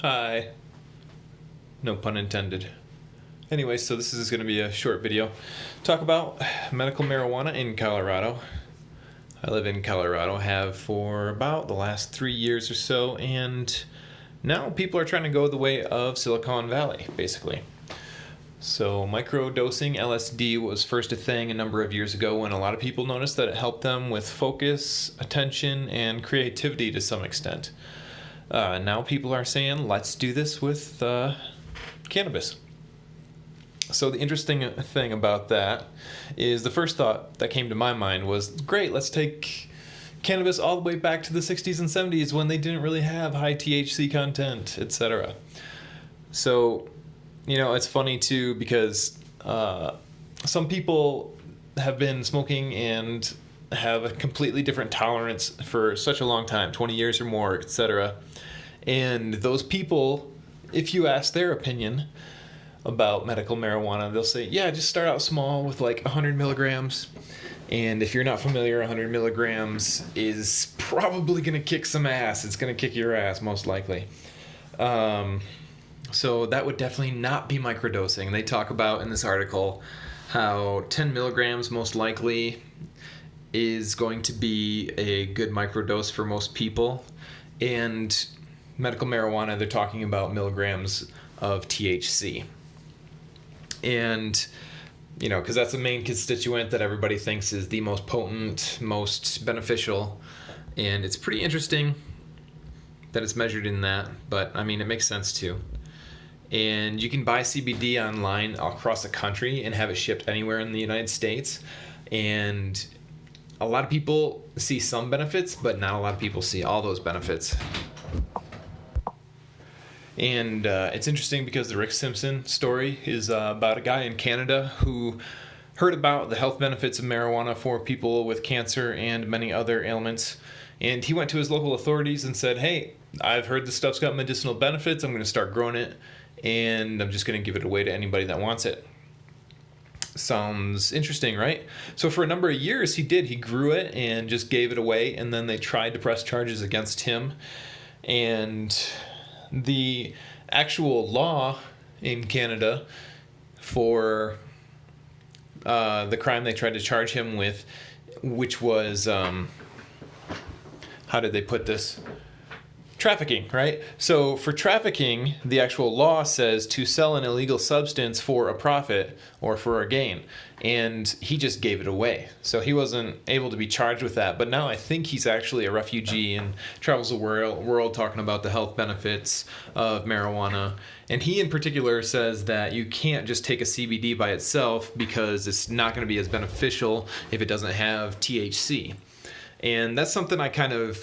Hi. No pun intended. Anyway, so this is going to be a short video. Talk about medical marijuana in Colorado. I live in Colorado, have for about the last 3 years or so, and now people are trying to go the way of Silicon Valley, basically. So microdosing LSD was first a thing a number of years ago when a lot of people noticed that it helped them with focus, attention, and creativity to some extent. Now people are saying, let's do this with cannabis. So the interesting thing about that is the first thought that came to my mind was, great, let's take cannabis all the way back to the 60s and 70s when they didn't really have high THC content, etc. So, it's funny too because some people have been smoking and have a completely different tolerance for such a long time, 20 years or more, etc. And those people, if you ask their opinion about medical marijuana, they'll say, yeah, just start out small with like 100 milligrams. And if you're not familiar, 100 milligrams is probably going to kick some ass. It's going to kick your ass, most likely. So that would definitely not be microdosing. They talk about in this article how 10 milligrams most likely is going to be a good microdose for most people. And medical marijuana, they're talking about milligrams of THC. And, because that's the main constituent that everybody thinks is the most potent, most beneficial. And it's pretty interesting that it's measured in that, but it makes sense too. And you can buy CBD online across the country and have it shipped anywhere in the United States. And a lot of people see some benefits, but not a lot of people see all those benefits. And it's interesting because the Rick Simpson story is about a guy in Canada who heard about the health benefits of marijuana for people with cancer and many other ailments. And he went to his local authorities and said, hey, I've heard this stuff's got medicinal benefits. I'm going to start growing it, and I'm just going to give it away to anybody that wants it. Sounds interesting, right? So for a number of years he did. He grew it and just gave it away, and then they tried to press charges against him. And the actual law in Canada for the crime they tried to charge him with, which was, how did they put this? Trafficking, right? So for trafficking, the actual law says to sell an illegal substance for a profit or for a gain. And he just gave it away. So he wasn't able to be charged with that. But now I think he's actually a refugee and travels the world talking about the health benefits of marijuana. And he in particular says that you can't just take a CBD by itself because it's not going to be as beneficial if it doesn't have THC. And that's something I kind of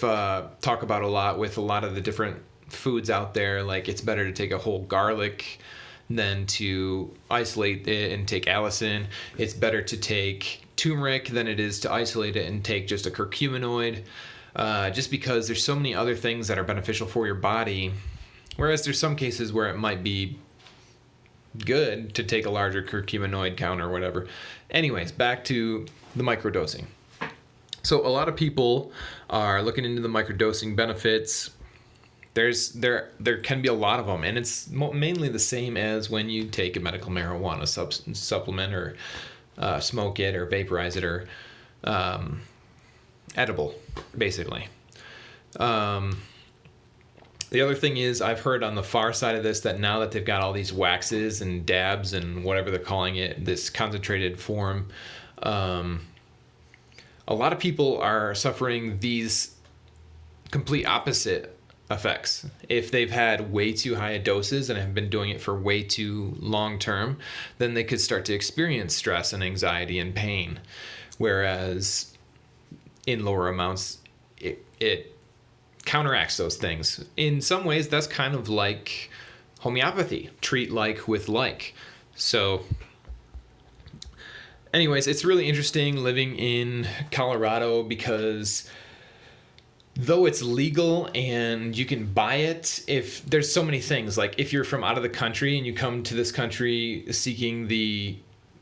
talk about a lot with a lot of the different foods out there. Like, it's better to take a whole garlic than to isolate it and take allicin. It's better to take turmeric than it is to isolate it and take just a curcuminoid, just because there's so many other things that are beneficial for your body. Whereas there's some cases where it might be good to take a larger curcuminoid count or whatever. Anyways, back to the microdosing. So a lot of people are looking into the microdosing benefits. There can be a lot of them, and it's mainly the same as when you take a medical marijuana supplement or smoke it or vaporize it or edible, basically. The other thing is, I've heard on the far side of this that now that they've got all these waxes and dabs and whatever they're calling it, this concentrated form, a lot of people are suffering these complete opposite effects. If they've had way too high doses and have been doing it for way too long term, then they could start to experience stress and anxiety and pain. Whereas in lower amounts, it counteracts those things. In some ways, that's kind of like homeopathy. Treat like with like. So anyways, it's really interesting living in Colorado because though it's legal and you can buy it, if there's so many things, like if you're from out of the country and you come to this country seeking the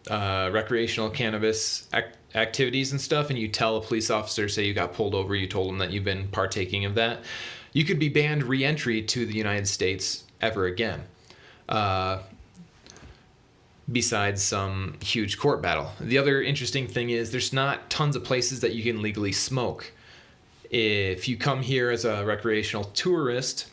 recreational cannabis activities and stuff, and you tell a police officer, say you got pulled over, you told them that you've been partaking of that, you could be banned re-entry to the United States ever again. Besides some huge court battle. The other interesting thing is there's not tons of places that you can legally smoke. If you come here as a recreational tourist,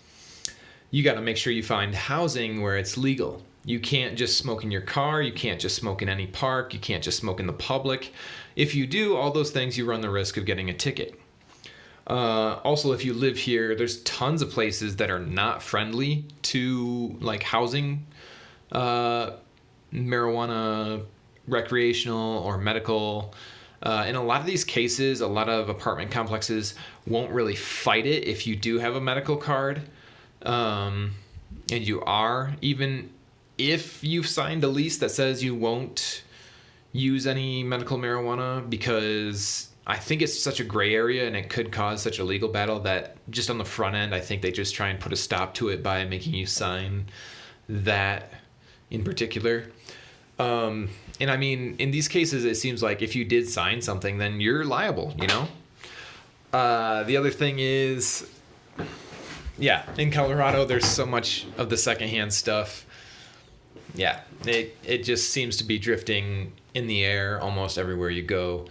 you got to make sure you find housing where it's legal. You can't just smoke in your car. You can't just smoke in any park. You can't just smoke in the public. If you do all those things, you run the risk of getting a ticket. Also, if you live here, there's tons of places that are not friendly to like housing marijuana, recreational or medical. In a lot of these cases, a lot of apartment complexes won't really fight it if you do have a medical card. And you are, even if you've signed a lease that says you won't use any medical marijuana, because I think it's such a gray area and it could cause such a legal battle that just on the front end, I think they just try and put a stop to it by making you sign that in particular. And I mean, in these cases, it seems like if you did sign something, then you're liable, you know? The other thing is, yeah, in Colorado, there's so much of the secondhand stuff. Yeah, it just seems to be drifting in the air almost everywhere you go.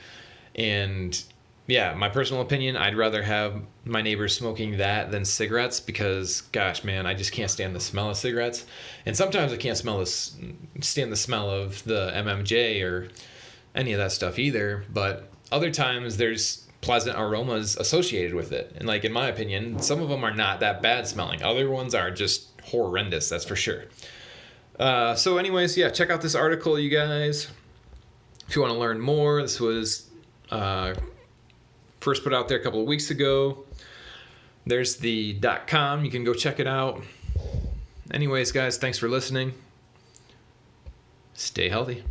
And yeah, my personal opinion, I'd rather have my neighbors smoking that than cigarettes because, gosh, man, I just can't stand the smell of cigarettes. And sometimes I can't stand the smell of the MMJ or any of that stuff either. But other times there's pleasant aromas associated with it. And like, in my opinion, some of them are not that bad smelling. Other ones are just horrendous, that's for sure. So anyways, yeah, check out this article, you guys. If you want to learn more, this was first put out there a couple of weeks ago. There's the .com. You can go check it out. Anyways, guys, thanks for listening. Stay healthy.